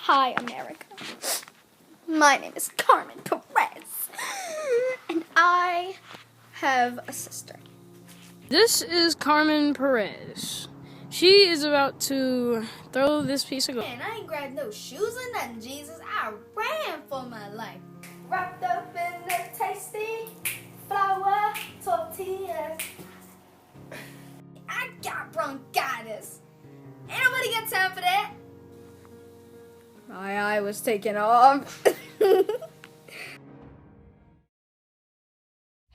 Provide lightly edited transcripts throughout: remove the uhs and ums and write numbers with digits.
Hi, America. My name is Carmen Perez, and I have a sister. This is Carmen Perez. She is about to throw this piece of gold. And I ain't grabbed no shoes or nothing, Jesus. I ran for my life. Wrapped up in the tasty flour tortillas. I got bronchitis. Ain't nobody got time for that. My eye was taken off.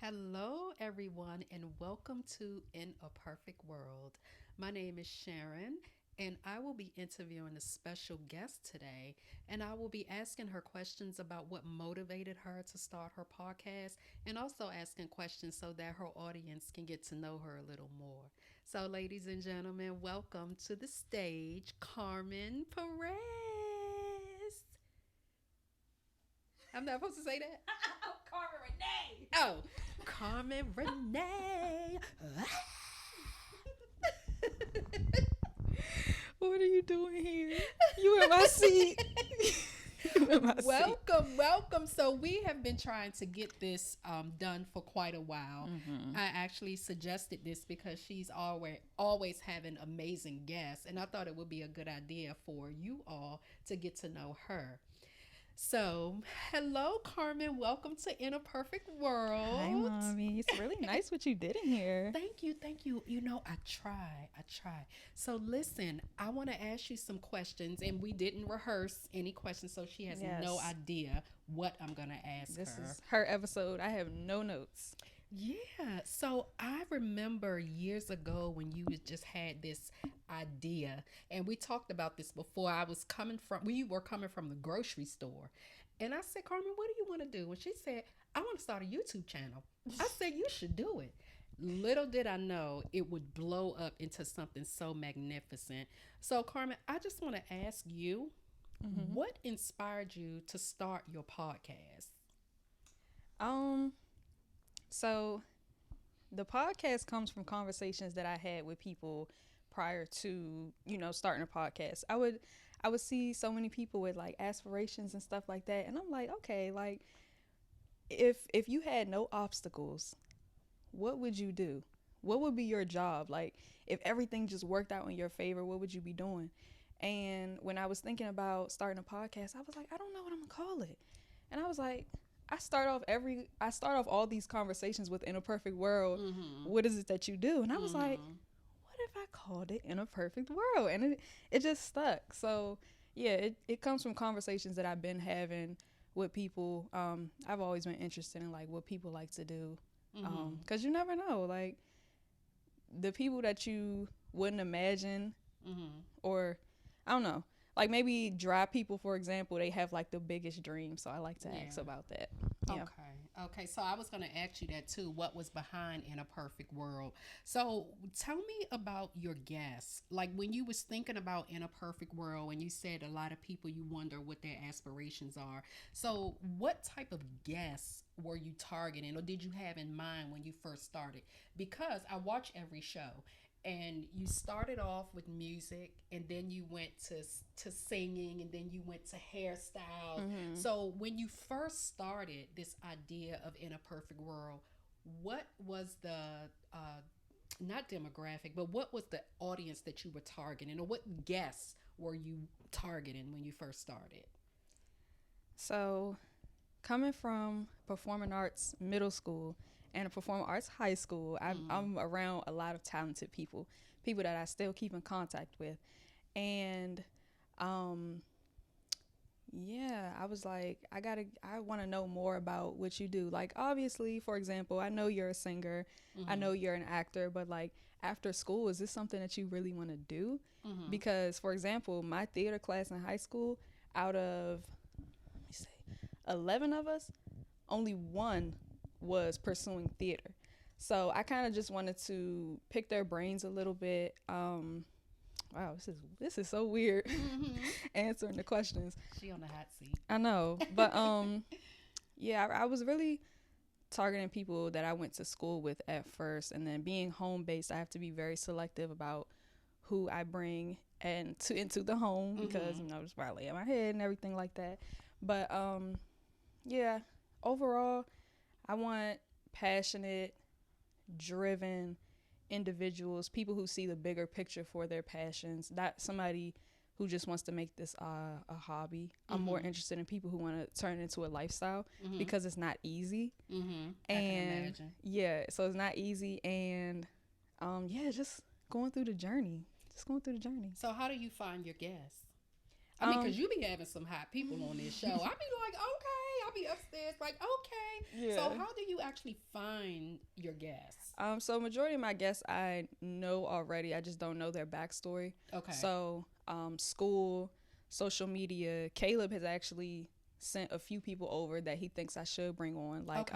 Hello, everyone, and welcome to In a Perfect World. My name is Sharon, and I will be interviewing a special guest today, and I will be asking her questions about what motivated her to start her podcast, and also asking questions so that her audience can get to know her a little more. So, ladies and gentlemen, welcome to the stage, Carmen Perez. I'm not supposed to say that? I'm Carmen Renè. Oh, Carmen Renè. What are you doing here? You in my seat. Welcome. So we have been trying to get this done for quite a while. Mm-hmm. I actually suggested this because she's always having amazing guests, and I thought it would be a good idea for you all to get to know her. So, hello, Carmen. Welcome to In a Perfect World. Hi, Mommy. It's really nice what you did in here. Thank you. You know, I try. So, listen, I want to ask you some questions, and we didn't rehearse any questions, so she has no idea what I'm going to ask her. This is her episode. I have no notes. Yeah. So I remember years ago when you just had this idea, and we talked about this before. We were coming from the grocery store, and I said, Carmen, what do you want to do? And she said, I want to start a YouTube channel. I said, you should do it. Little did I know it would blow up into something so magnificent. So, Carmen, I just want to ask you, what inspired you to start your podcast? So the podcast comes from conversations that I had with people prior to, starting a podcast. I would see so many people with like aspirations and stuff like that. And I'm like, okay, like if you had no obstacles, what would you do? What would be your job? Like if everything just worked out in your favor, what would you be doing? And when I was thinking about starting a podcast, I was like, I don't know what I'm gonna call it. And I was like, I start off all these conversations with In a Perfect World. Mm-hmm. What is it that you do? And I was like, what if I called it In a Perfect World? And it just stuck. So yeah, it comes from conversations that I've been having with people. I've always been interested in like what people like to do. Cause you never know, like the people that you wouldn't imagine or I don't know. Like maybe dry people, for example, they have like the biggest dreams. So I like to ask about that. Yeah. Okay. So I was going to ask you that too. What was behind In a Perfect World? So tell me about your guests. Like when you was thinking about In a Perfect World and you said a lot of people, you wonder what their aspirations are. So what type of guests were you targeting or did you have in mind when you first started? Because I watch every show. And you started off with music, and then you went to singing, and then you went to hairstyles. Mm-hmm. So when you first started this idea of In a Perfect World, what was the not demographic, but what was the audience that you were targeting, or what guests were you targeting when you first started? So, coming from performing arts middle school and a performing arts high school, I'm around a lot of talented people that I still keep in contact with. And I was like, I want to know more about what you do. Like, obviously, for example, I know you're a singer, I know you're an actor, but like after school, is this something that you really want to do? Because, for example, my theater class in high school, out of 11 of us, only one was pursuing theater. So I kind of just wanted to pick their brains a little bit. Wow, this is so weird answering the questions. She on the hot seat. I know, but I was really targeting people that I went to school with at first, and then being home based, I have to be very selective about who I bring and into the home because just probably in my head and everything like that. But yeah, overall, I want passionate, driven individuals, people who see the bigger picture for their passions, not somebody who just wants to make this a hobby. I'm more interested in people who want to turn it into a lifestyle because it's not easy. And I can imagine. Yeah, so it's not easy, and just going through the journey. So how do you find your guests? I mean, because you be having some hot people on this show. I be like, okay. I'll be upstairs like, okay. Yeah. So how do you actually find your guests? So majority of my guests I know already. I just don't know their backstory. Okay. So school, social media. Caleb has actually sent a few people over that he thinks I should bring on. Like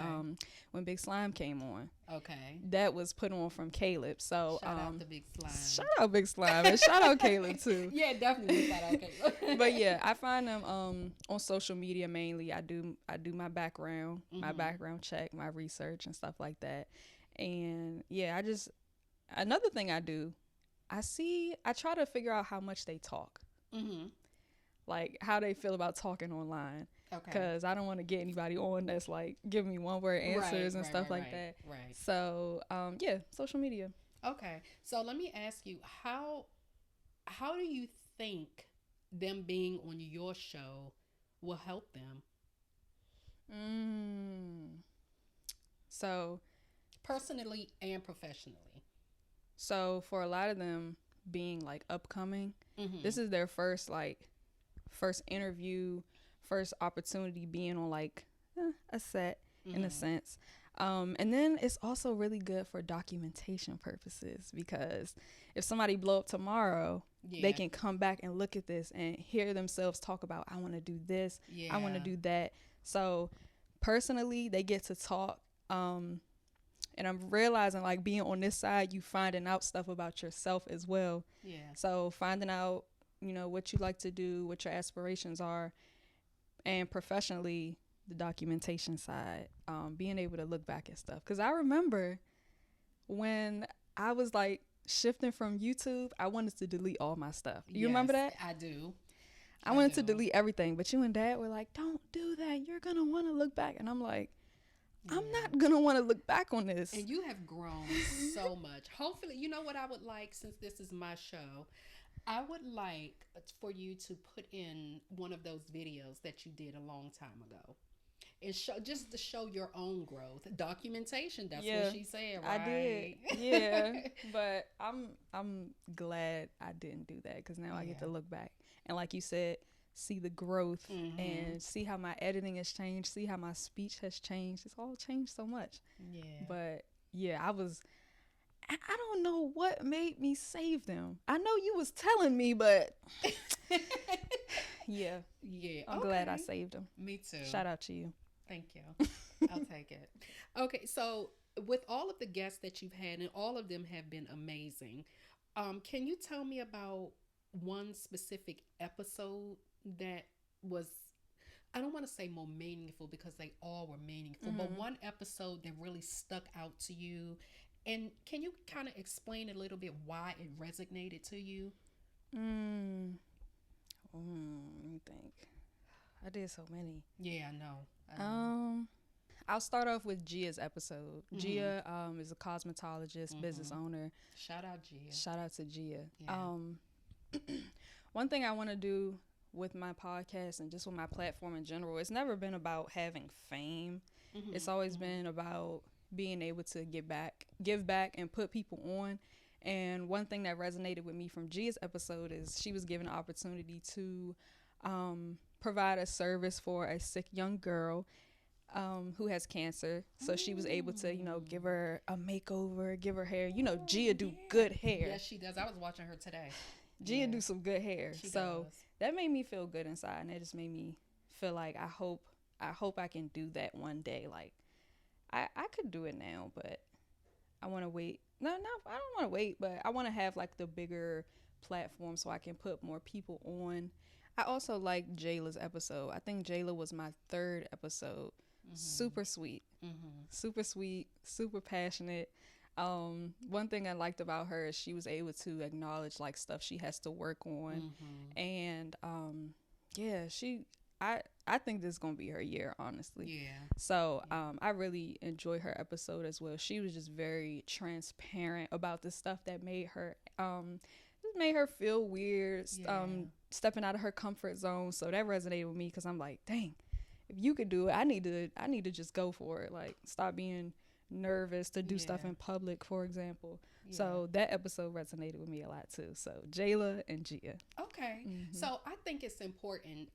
when Big Slime came on. Okay. That was put on from Caleb. So shout out to Big Slime. Shout out Big Slime and shout out Caleb too. Yeah, definitely shout out Caleb. But yeah, I find them on social media mainly. I do my background, my background check, my research and stuff like that. And yeah, another thing I do, I try to figure out how much they talk. Like how they feel about talking online. Okay. Because I don't want to get anybody on that's like giving me one word answers and stuff like that. Right. So yeah, social media. Okay. So let me ask you, how do you think them being on your show will help them? So personally and professionally. So for a lot of them being like upcoming, this is their first interview, first opportunity being on like a set in a sense. And then it's also really good for documentation purposes because if somebody blow up tomorrow, they can come back and look at this and hear themselves talk about, I want to do this, I want to do that. So personally, they get to talk. And I'm realizing like being on this side, you finding out stuff about yourself as well. Yeah. So finding out, what you like to do, what your aspirations are, and professionally, the documentation side, being able to look back at stuff. Because I remember when I was like shifting from YouTube, I wanted to delete all my stuff. Do you remember that? I do. I wanted to delete everything, but you and Dad were like, don't do that. You're going to want to look back. And I'm like, I'm not going to want to look back on this. And you have grown so much. Hopefully, you know what I would like, since this is my show, I would like for you to put in one of those videos that you did a long time ago. And just to show your own growth. Documentation, that's what she said, right? I did. Yeah. But I'm glad I didn't do that because now I get to look back. And like you said, see the growth and see how my editing has changed, see how my speech has changed. It's all changed so much. Yeah. But yeah, I don't know what made me save them. I know you was telling me, but yeah. I'm glad I saved them. Me too. Shout out to you. Thank you. I'll take it. Okay, so with all of the guests that you've had, and all of them have been amazing, can you tell me about one specific episode that was, I don't want to say more meaningful because they all were meaningful, but one episode that really stuck out to you? And can you kind of explain a little bit why it resonated to you? Let me think. I did so many. Yeah, I know. I'll start off with Gia's episode. Gia is a cosmetologist, business owner. Shout out Gia. Shout out to Gia. Yeah. One thing I want to do with my podcast and just with my platform in general, it's never been about having fame. It's always been about being able to give back and put people on. And one thing that resonated with me from Gia's episode is she was given an opportunity to provide a service for a sick young girl who has cancer. So she was able to, give her a makeover, give her hair. Gia do good hair. Yes, she does. I was watching her today. Gia do some good hair. She so does. That made me feel good inside, and it just made me feel like I hope I can do that one day. Like I could do it now, but I want to wait. No, I don't want to wait, but I want to have like the bigger platform so I can put more people on. I also like Jayla's episode. I think Jayla was my third episode. Super sweet, super passionate. One thing I liked about her is she was able to acknowledge like stuff she has to work on, and yeah, I think this is gonna be her year, honestly. Yeah. So I really enjoy her episode as well. She was just very transparent about the stuff that made her just made her feel weird, stepping out of her comfort zone. So that resonated with me because I'm like, dang, if you could do it, I need to just go for it. Like, stop being nervous to do stuff in public, for example. So that episode resonated with me a lot too. So Jayla and Gia. Okay. So I think it's important,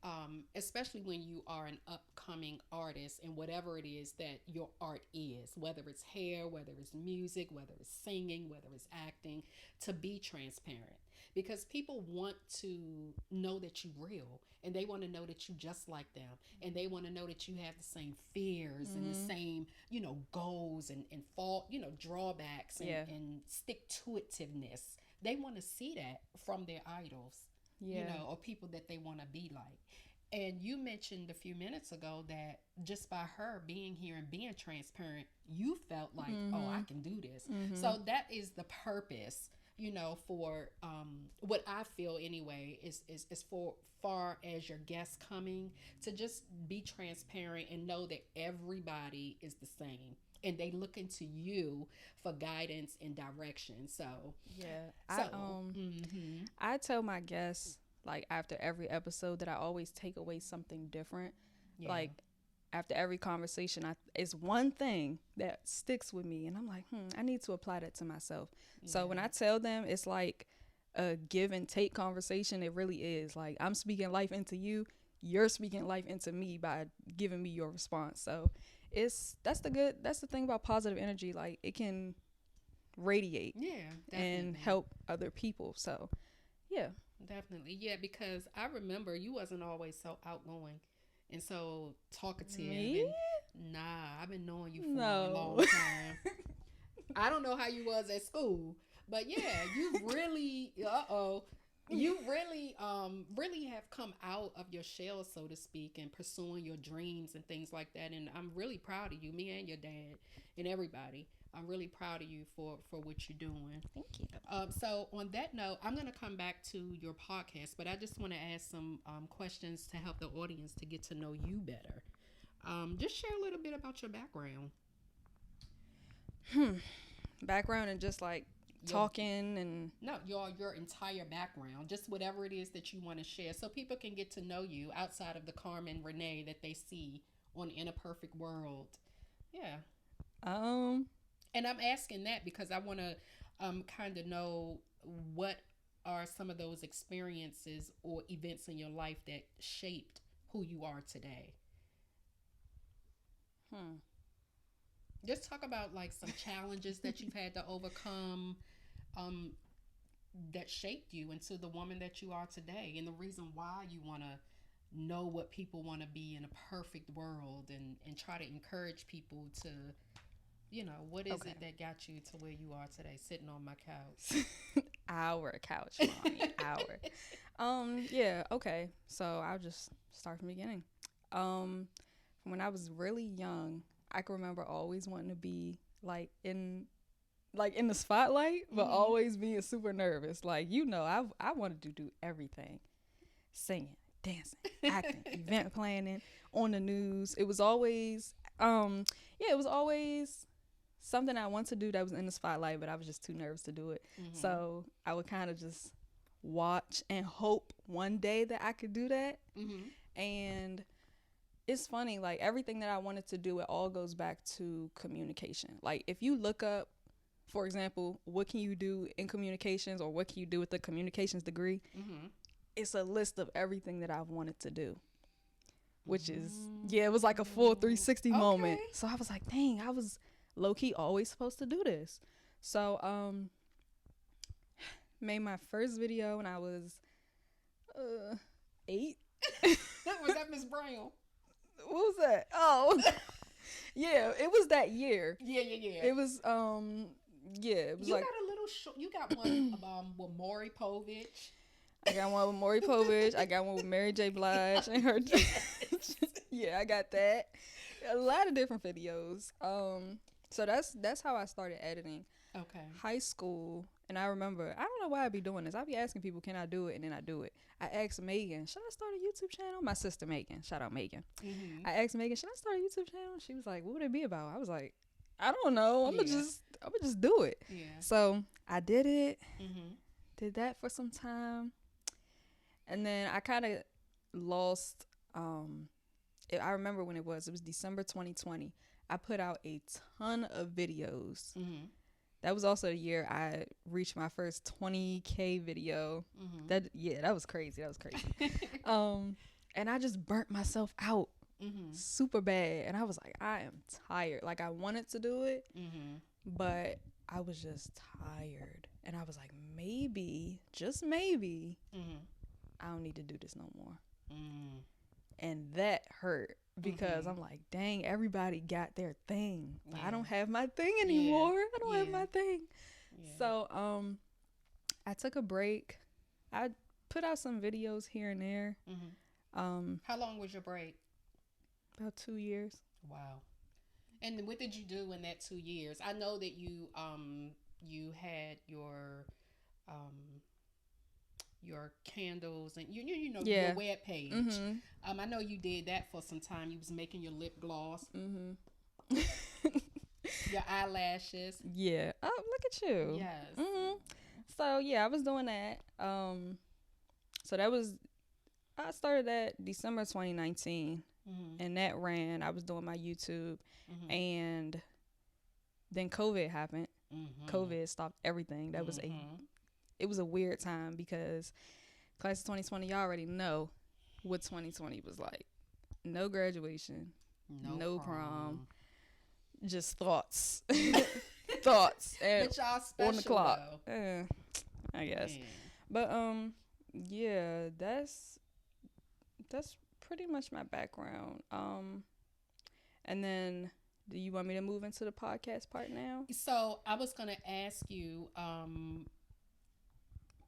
especially when you are an upcoming artist and whatever it is that your art is, whether it's hair, whether it's music, whether it's singing, whether it's acting, to be transparent. Because people want to know that you're real, and they want to know that you just like them, and they want to know that you have the same fears and the same, goals and fault, drawbacks and stick-to-itiveness. They want to see that from their idols, or people that they want to be like. And you mentioned a few minutes ago that just by her being here and being transparent, you felt like, oh, I can do this. So that is the purpose, for what I feel anyway, is for far as your guests coming, to just be transparent and know that everybody is the same. And they look into you for guidance and direction. So I tell my guests, like, after every episode, that I always take away something different. Like, after every conversation, it's one thing that sticks with me, and I'm like, I need to apply that to myself. So when I tell them, it's like a give and take conversation. It really is. Like, I'm speaking life into you, you're speaking life into me by giving me your response. So that's the thing about positive energy. Like, it can radiate and help other people. So definitely, because I remember you wasn't always so outgoing and so talkative. Me? And, I've been knowing you for a long time. I don't know how you was at school, but you really you really have come out of your shell, so to speak, and pursuing your dreams and things like that. And I'm really proud of you, me and your dad and everybody. I'm really proud of you for what you're doing. Thank you. So on that note, I'm going to come back to your podcast, but I just want to ask some questions to help the audience to get to know you better. Just share a little bit about your background. Background and just like talking and... No, your entire background. Just whatever it is that you want to share so people can get to know you outside of the Carmen Renè that they see on In a Perfect World. Yeah. And I'm asking that because I want to kind of know what are some of those experiences or events in your life that shaped who you are today. Just talk about like some challenges that you've had to overcome that shaped you into the woman that you are today, and the reason why you want to know what people want to be in a perfect world, and try to encourage people to, what is it that got you to where you are today, sitting on my couch? Our couch, mommy. Okay. So I'll just start from the beginning. When I was really young, I can remember always wanting to be like in the spotlight, but always being super nervous. Like, I wanted to do everything. Singing, dancing, acting, event planning, on the news. It was always something I wanted to do that was in the spotlight, but I was just too nervous to do it. So I would kind of just watch and hope one day that I could do that. And it's funny, like, everything that I wanted to do, it all goes back to communication. Like, if you look up, for example, what can you do in communications, or what can you do with a communications degree, it's a list of everything that I've wanted to do, which is, it was like a full 360 moment. So I was like, dang, I was low-key always supposed to do this. So made my first video when I was 8. Was that Miss Brown? What was that? Oh, yeah, it was that year. Yeah. It was, it was you like... got a little you got one with Maury Povich. I got one with Maury Povich. I got one with Mary J. Blige and her... Yeah, I got that. A lot of different videos. So that's how I started editing. Okay. high school, and I remember, I don't know why I be doing this. I be asking people, can I do it? And then I do it. I asked Megan, should I start a YouTube channel? My sister Megan, shout out Megan. Mm-hmm. I asked Megan, should I start a YouTube channel? She was like, what would it be about? I was like, I don't know. I'm gonna just do it. Yeah. So I did it. Mm-hmm. Did that for some time, and then I kind of lost. I remember when it was December 2020. I put out a ton of videos. Mm-hmm. That was also the year I reached my first 20K video. Mm-hmm. That was crazy. And I just burnt myself out Mm-hmm. super bad. And I was like, I am tired. Like, I wanted to do it, Mm-hmm. but I was just tired. And I was like, maybe, just maybe, Mm-hmm. I don't need to do this no more. Mm-hmm. And that hurt because Mhm. I'm like, dang, everybody got their thing. But I Yeah. don't have my thing anymore. I don't have Yeah. my thing. Yeah. So I took a break. I put out some videos here and there. Mm-hmm. How long was your break? About 2 years. Wow. And what did you do in that 2 years? I know that you had your candles and you know Yeah. your web page. Mm-hmm. I know you did that for some time. You was making your lip gloss, Mm-hmm. your eyelashes. Yeah. Oh, look at you. Yes. Mm-hmm. So yeah, I was doing that. So that was, I started that December 2019, Mm-hmm. and that ran. I was doing my YouTube, Mm-hmm. and then COVID happened. Mm-hmm. COVID stopped everything. That was it was a weird time because class of 2020, y'all already know what 2020 was like. No graduation, no prom, just thoughts, thoughts, and But y'all special on the clock. though. I guess. Yeah. But yeah, that's pretty much my background. And then, do you want me to move into the podcast part now? So I was gonna ask you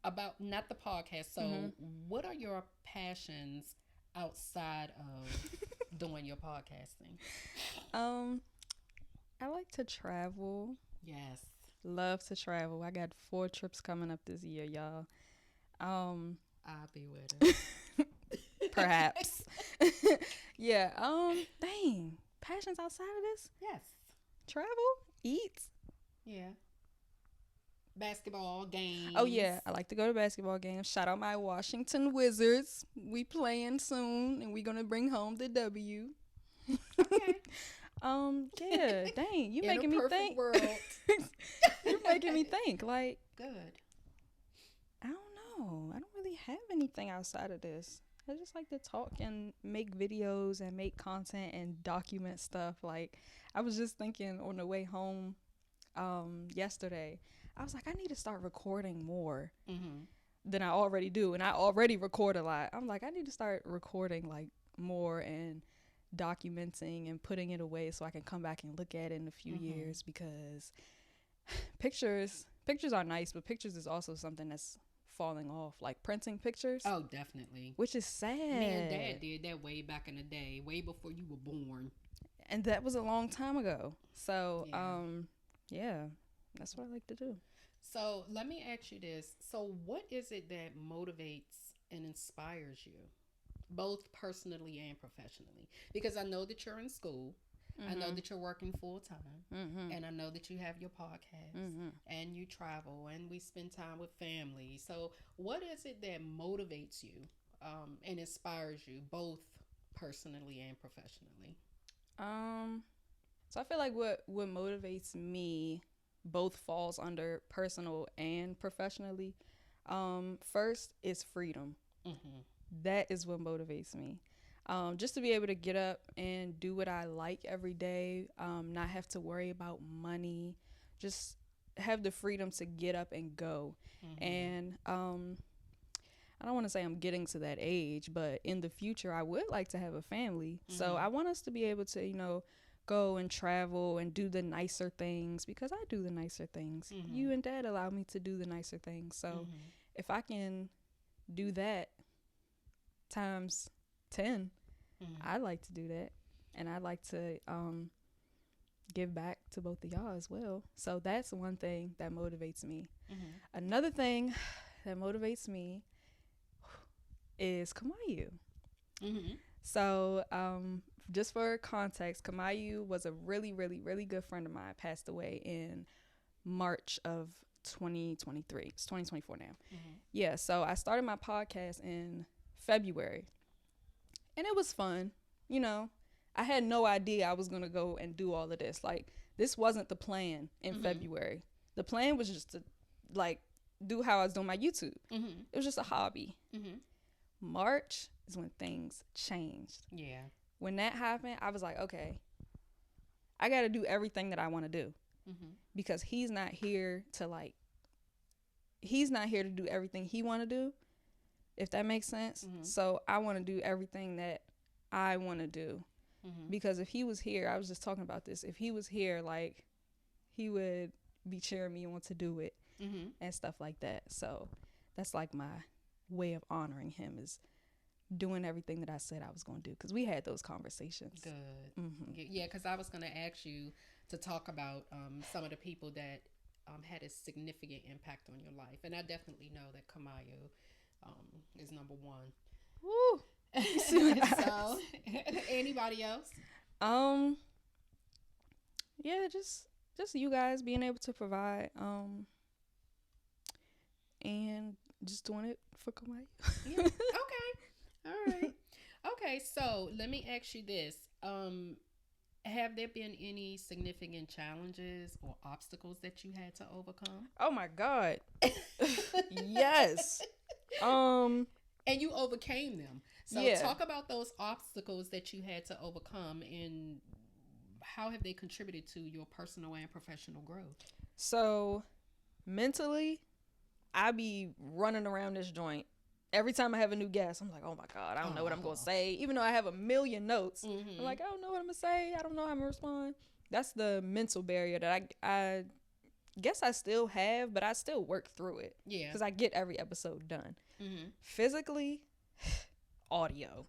about not the podcast. So what are your passions outside of doing your podcasting? I like to travel. Yes. Love to travel. I got 4 trips coming up this year, y'all. I'll be with her. Perhaps. Yeah. Dang. Passions outside of this? Yes. Travel, eat. Yeah. Basketball games. Oh yeah, I like to go to basketball games. Shout out my Washington Wizards. We playing soon, and we gonna bring home the W. Okay. Yeah. Dang, you In making a me perfect think. world. You're making me think. Like, Good. I don't know. I don't really have anything outside of this. I just like to talk and make videos and make content and document stuff. Like, I was just thinking on the way home yesterday, I was like, I need to start recording more Mm-hmm. than I already do. And I already record a lot. I'm like, I need to start recording like more and documenting and putting it away so I can come back and look at it in a few years, because pictures are nice, but pictures is also something that's falling off, like printing pictures. Oh, definitely. Which is sad. Me and Dad did that way back in the day, way before you were born. And that was a long time ago. So, Yeah. yeah, that's what I like to do. So let me ask you this. So what is it that motivates and inspires you, both personally and professionally? Because I know that you're in school. I know that you're working full time, and I know that you have your podcast, and you travel, and we spend time with family. So what is it that motivates you and inspires you, both personally and professionally? So I feel like what motivates me both falls under personal and professionally. First is freedom. That is what motivates me. Just to be able to get up and do what I like every day, not have to worry about money, just have the freedom to get up and go. And I don't want to say I'm getting to that age, but in the future I would like to have a family. So I want us to be able to, go and travel and do the nicer things, because I do the nicer things. You and Dad allow me to do the nicer things. So if I can do that times 10, I'd like to do that. And I'd like to give back to both of y'all as well. So that's one thing that motivates me. Mm-hmm. Another thing that motivates me is Kamayu. Mm-hmm. So, just for context, Kamayu was a really, really, really good friend of mine. Passed away in March of 2023. It's 2024 now. Mm-hmm. Yeah, so I started my podcast in February, and it was fun. You know, I had no idea I was going to go and do all of this. Like, this wasn't the plan in February. The plan was just to, like, do how I was doing my YouTube. Mm-hmm. It was just a hobby. Mm-hmm. March is when things changed. Yeah. When that happened, I was like, okay, I got to do everything that I want to do. Mm-hmm. Because he's not here to, like, he's not here to do everything he want to do, if that makes sense. Mm-hmm. So I want to do everything that I want to do. Mm-hmm. Because if he was here, I was just talking about this, if he was here, like, he would be cheering me on to do it Mm-hmm. and stuff like that. So that's like my way of honoring him, is doing everything that I said I was going to do, because we had those conversations. Good. Mm-hmm. Yeah, because I was going to ask you to talk about some of the people that had a significant impact on your life. And I definitely know that Kamayo is number one. Woo! So, anybody else? Yeah, just you guys being able to provide, and just doing it for Kamayo. Yeah. Okay. All right. Okay, so let me ask you this. Have there been any significant challenges or obstacles that you had to overcome? Oh my God. Yes. And you overcame them. So Yeah. talk about those obstacles that you had to overcome, and how have they contributed to your personal and professional growth? So mentally, I be running around this joint. Every time I have a new guest, I'm like, oh my God, I don't know what I'm going to say. Even though I have a million notes, Mm-hmm. I'm like, I don't know what I'm going to say. I don't know how I'm going to respond. That's the mental barrier that I guess I still have, but I still work through it. Yeah. Because I get every episode done. Mm-hmm. Physically, audio.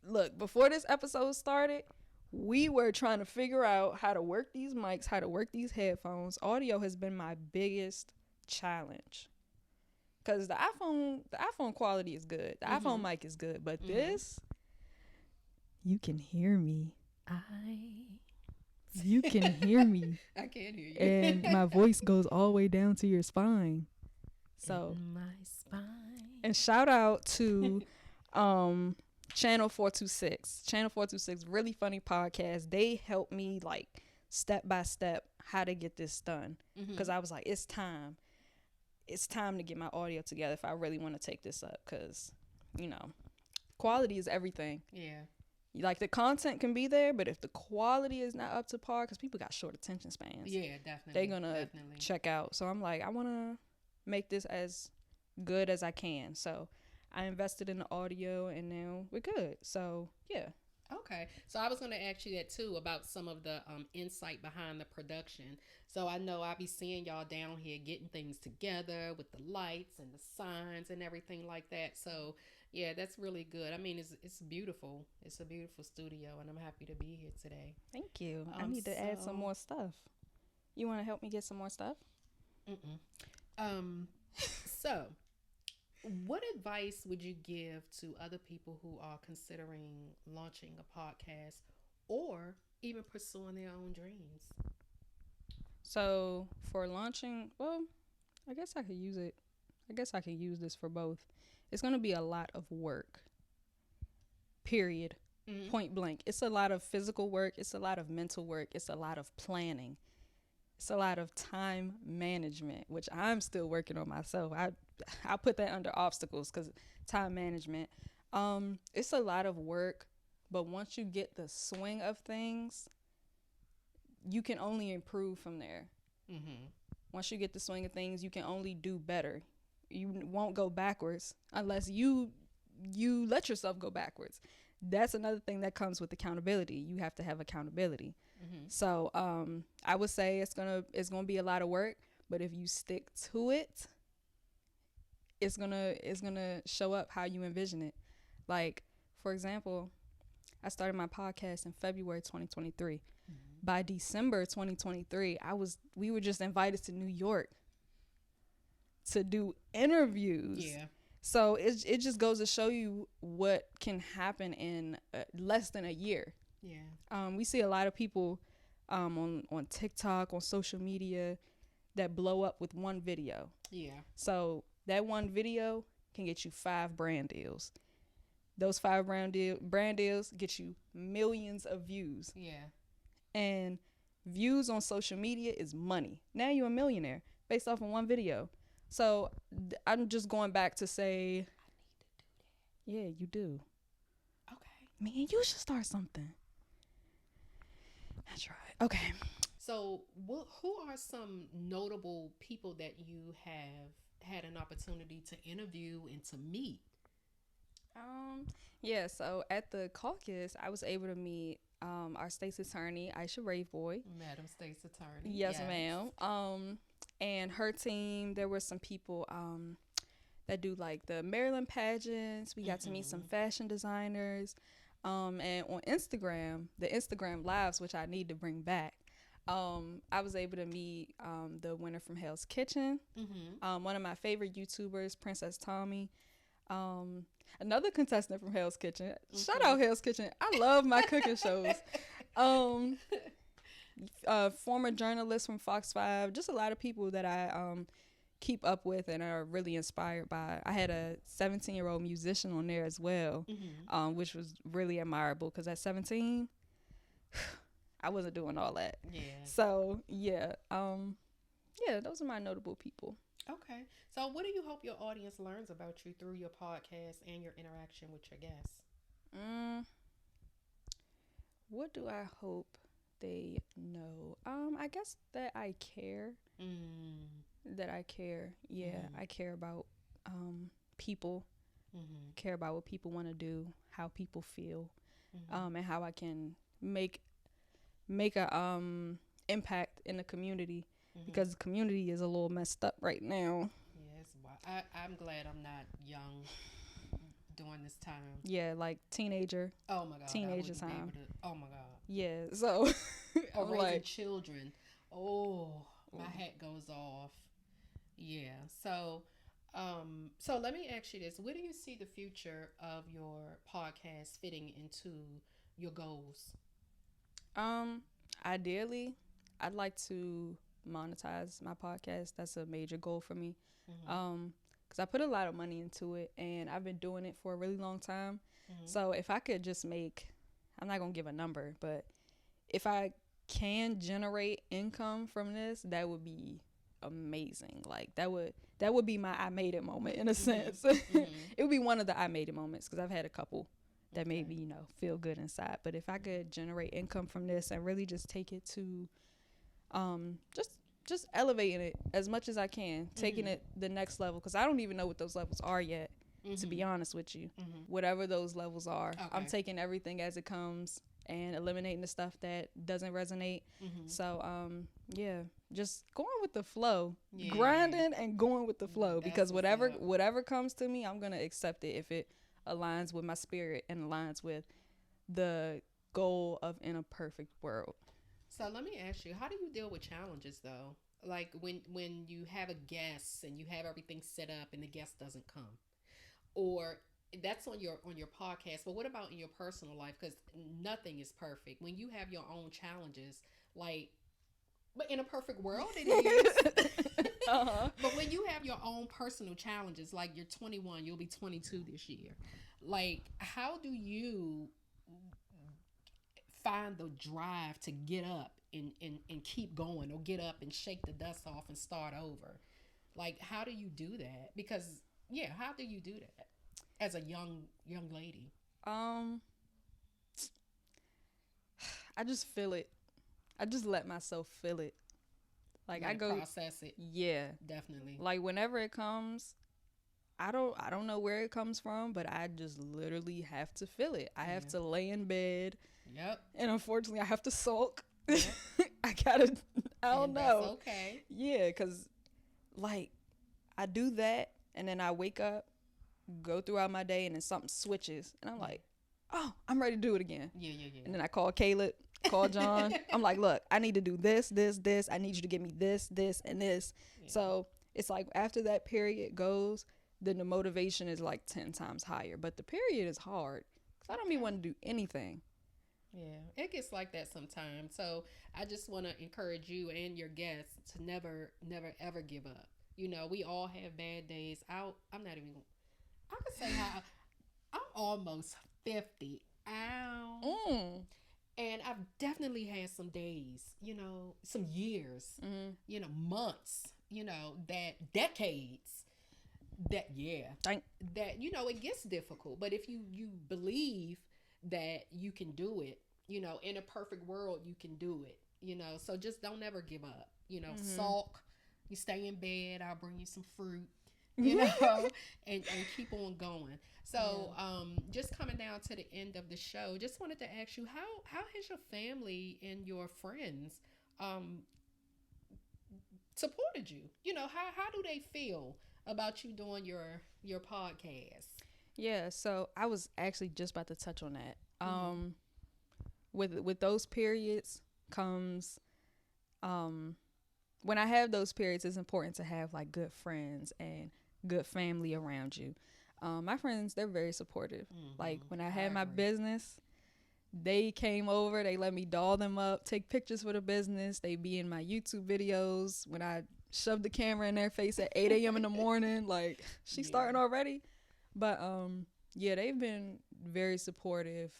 Look, before this episode started, we were trying to figure out how to work these mics, how to work these headphones. Audio has been my biggest challenge. Because the iPhone quality is good. The iPhone mic is good. But this, you can hear me. You can hear me. I can't hear you. And my voice goes all the way down to your spine. So, in my spine. and shout out to Channel 426. Channel 426, really funny podcast. They helped me, like, step by step how to get this done. Because I was like, it's time. It's time to get my audio together if I really want to take this up. Because, you know, quality is everything. Yeah. Like, the content can be there, but if the quality is not up to par, because people got short attention spans. Yeah, definitely. They're going to definitely. check out. So I'm like, I want to make this as good as I can. So I invested in the audio, and now we're good. So, yeah. Okay. So I was going to ask you that too, about some of the insight behind the production. So I know I'll be seeing y'all down here getting things together with the lights and the signs and everything like that. So yeah, that's really good. I mean, it's beautiful. It's a beautiful studio, and I'm happy to be here today. Thank you. I need to add some more stuff. You want to help me get some more stuff? So what advice would you give to other people who are considering launching a podcast or even pursuing their own dreams? So for launching, well, I guess I could use it. I guess I could use this for both. It's going to be a lot of work. Period. Point blank. It's a lot of physical work. It's a lot of mental work. It's a lot of planning. It's a lot of time management, which I'm still working on myself. I put that under obstacles, because time management. It's a lot of work, but once you get the swing of things, you can only improve from there. Once you get the swing of things, you can only do better. You won't go backwards unless you let yourself go backwards. That's another thing that comes with accountability. You have to have accountability. So I would say it's gonna be a lot of work, but if you stick to it, it's gonna show up how you envision it. Like, for example, I started my podcast in February 2023. by December 2023, we were just invited to New York to do interviews. Yeah. So it just goes to show you what can happen in less than a year. Yeah. We see a lot of people on TikTok, on social media, that blow up with one video. Yeah. So that one video can get you 5 brand deals. Those 5 brand deals get you millions of views. Yeah. And views on social media is money. Now you're a millionaire based off of one video. So I'm just going back to say, yeah, you do. Okay. Man, you should start something. That's right. Okay. So, who are some notable people that you have had an opportunity to interview and to meet? Yeah, so at the caucus, I was able to meet our state's attorney, Aisha Raveboy. Madam State's Attorney. Yes, ma'am. And her team, there were some people that do like the Maryland pageants. We got to meet some fashion designers. And on Instagram, the Instagram lives, which I need to bring back, I was able to meet the winner from Hell's Kitchen, one of my favorite YouTubers, Princess Tommy. Another contestant from Hell's Kitchen. Shout out Hell's Kitchen. I love my cooking shows. Former journalist from Fox 5. Just a lot of people that I keep up with and are really inspired by. I had a 17-year-old musician on there as well, which was really admirable because at 17, I wasn't doing all that. Yeah. So, yeah. Yeah, those are my notable people. Okay. So, what do you hope your audience learns about you through your podcast and your interaction with your guests? What do I hope they know? I guess that I care. That I care. Yeah, I care about people. Care about what people want to do, how people feel, and how I can make a impact in the community. Because the community is a little messed up right now. Yes, I'm glad I'm not young during this time. Yeah, like teenager. Oh my God. Teenager time. Oh my God. Yeah, so Or I'm raising like, children. Oh, my hat goes off. Yeah. So let me ask you this: where do you see the future of your podcast fitting into your goals? Ideally, I'd like to monetize my podcast. That's a major goal for me. Because I put a lot of money into it and I've been doing it for a really long time. So if I could just make, I'm not gonna give a number, but if I can generate income from this, that would be amazing. Like that would be my I made it moment in a sense. It would be one of the I made it moments because I've had a couple that made me, feel good inside. But if I could generate income from this and really just take it to just elevating it as much as I can, taking it the next level, because I don't even know what those levels are yet, to be honest with you. Whatever those levels are, I'm taking everything as it comes and eliminating the stuff that doesn't resonate. So yeah, just going with the flow, grinding and going with the flow, because whatever comes to me, I'm gonna accept it if it aligns with my spirit and aligns with the goal of In a Perfect World. So let me ask you, how do you deal with challenges though? Like when you have a guest and you have everything set up and the guest doesn't come, or that's on your podcast. But what about in your personal life? Because nothing is perfect. When you have your own challenges, but in a perfect world it is. But when you have your own personal challenges, like you're 21, you'll be 22 this year. Like, how do you find the drive to get up and keep going, or get up and shake the dust off and start over? Like, how do you do that? Because how do you do that as a young lady? I just feel it. I just let myself feel it. Like, I go process it. Yeah, Definitely. like whenever it comes, I don't know where it comes from, but I just literally have to feel it. I have to lay in bed. Yep. And unfortunately, I have to sulk. Yep. I don't know. That's okay. Yeah, because, like, I do that, and then I wake up, go throughout my day, and then something switches. And I'm like, oh, I'm ready to do it again. Yeah. And then I call Caleb. call John. I'm like, look, I need to do this, this, this. I need you to give me this, this, and this. Yeah. So it's like after that period goes, then the motivation is like 10 times higher. But the period is hard. 'Cause I don't even want to do anything. Yeah, it gets like that sometimes. So I just want to encourage you and your guests to never, never, ever give up. You know, we all have bad days. I'm not even. I could say how I'm almost 50. Ow. And I've definitely had some days. You know, some years. You know, months. You know, that decades. That that you know it gets difficult. But if you believe that you can do it, you know, in a perfect world you can do it, you know, so just don't ever give up, you know. Sulk, you stay in bed, I'll bring you some fruit, you know, and keep on going. So just coming down to the end of the show, just wanted to ask you, how has your family and your friends supported you? You know, how do they feel about you doing your podcast? Yeah, so I was actually just about to touch on that. With those periods comes when I have those periods, it's important to have like good friends and good family around you. My friends, they're very supportive. Like when I had my business, they came over, they let me doll them up, take pictures for the business. They be in my YouTube videos when I shoved the camera in their face at 8 a.m. in the morning, like she's starting already. But yeah, they've been very supportive.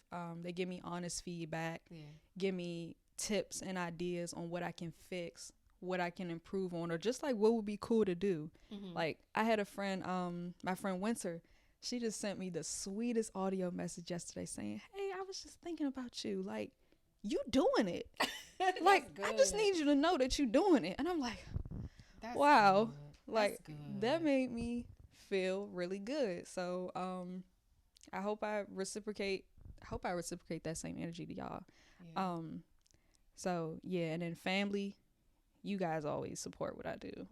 They give me honest feedback, give me tips and ideas on what I can fix, what I can improve on, or just like what would be cool to do. Like I had a friend, my friend Winter, she just sent me the sweetest audio message yesterday saying, hey, I was just thinking about you. Like, you doing it. Like, I just need you to know that you doing it. And I'm like, That's wow. good. Like, good. that made me feel really good. So I hope I reciprocate that same energy to y'all. So yeah, and then family, you guys always support what I do.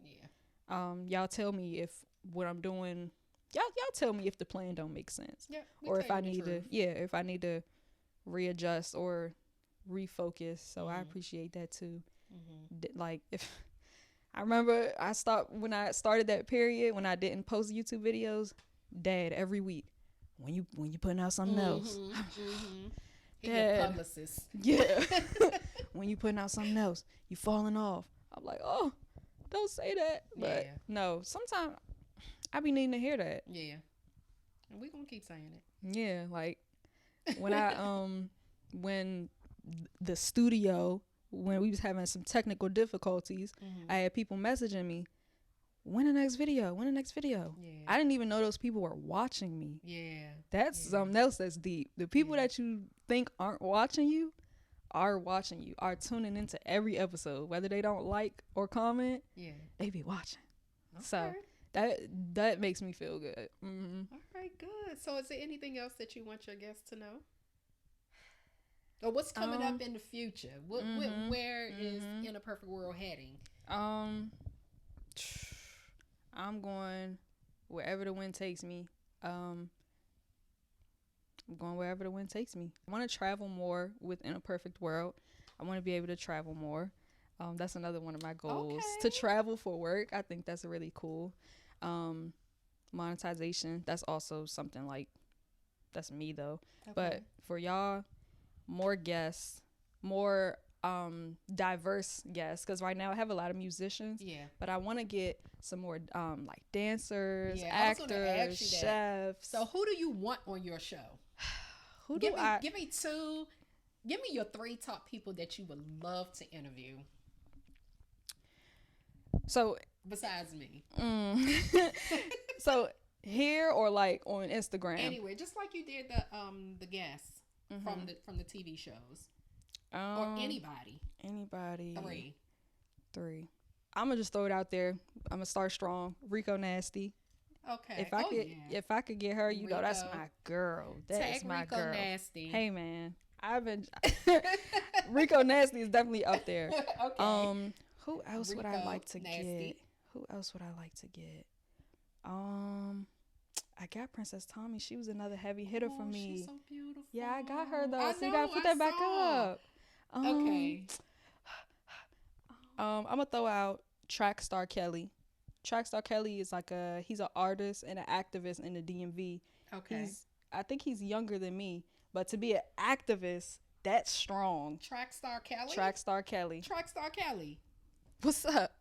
Y'all tell me if what I'm doing, y'all tell me if the plan don't make sense, or if I need to readjust or refocus. So I appreciate that too. Like if I remember when I started that period when I didn't post YouTube videos, Dad every week, when you putting out something else, Dad, publicist. Yeah. When you putting out something else, you falling off. I'm like, oh, don't say that. But no, sometimes I be needing to hear that. Yeah. And we gonna keep saying it. Yeah, like when I when the studio, when we was having some technical difficulties, I had people messaging me, when the next video? I didn't even know those people were watching me. That's something else that's deep. The people that you think aren't watching you are watching you, are tuning into every episode, whether they don't like or comment. They be watching. So that makes me feel good. All right, good. So is there anything else that you want your guests to know? Or what's coming up in the future? Where is In a Perfect World heading? I'm going wherever the wind takes me. I'm going wherever the wind takes me. I want to travel more within a perfect world. I want to be able to travel more. That's another one of my goals, to travel for work. I think that's really cool. Monetization, that's also something like, that's me though. But for y'all, more guests, more diverse guests, because right now I have a lot of musicians, but I want to get some more like dancers, actors, chefs. So who do you want on your show? Give me your 3 top people that you would love to interview. So besides me. So here or like on Instagram? Anyway, just like you did the guests from the TV shows. Or anybody. 3. I'm gonna just throw it out there. I'm gonna start strong. Rico Nasty. Okay. If I could get her, you know, that's my girl. That's my Rico girl. Nasty. Hey man, I've been Rico Nasty is definitely up there. Okay. Who else would I like to Nasty. get? I got Princess Tommy. She was another heavy hitter for me. She's so beautiful. Yeah, I got her though. So you gotta put that back up. Okay. I'm gonna throw out Track Star Kelly. Track Star Kelly is like he's an artist and an activist in the DMV. Okay. I think he's younger than me, but to be an activist, that's strong. Track Star Kelly? Track Star Kelly. Track Star Kelly. What's up?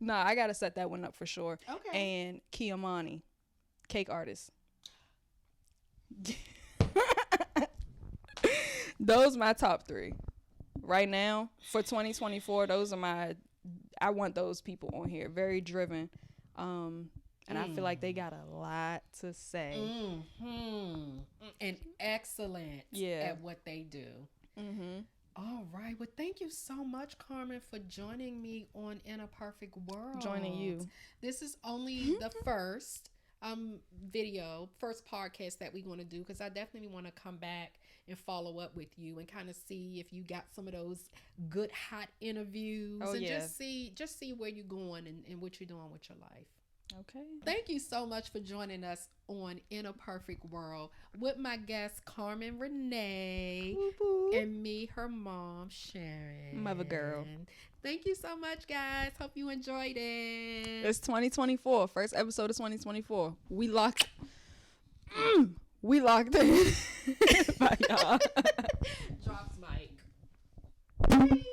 Nah, I gotta set that one up for sure. Okay. And Kiamani, cake artist. Those my top 3 right now for 2024. Those are I want those people on here. Very driven, and I feel like they got a lot to say. And excellent at what they do. All right. Well, thank you so much, Carmen, for joining me on In a Perfect World. Joining you. This is only the first first podcast that we're going to do, because I definitely want to come back and follow up with you and kind of see if you got some of those good hot interviews just see where you're going and what you're doing with your life. Okay. Thank you so much for joining us on In a Perfect World with my guest Carmen Renè and me, her mom, Sharon. Mother girl. Thank you so much, guys. Hope you enjoyed it. It's 2024. First episode of 2024. We locked in. Bye, y'all. Drops mic.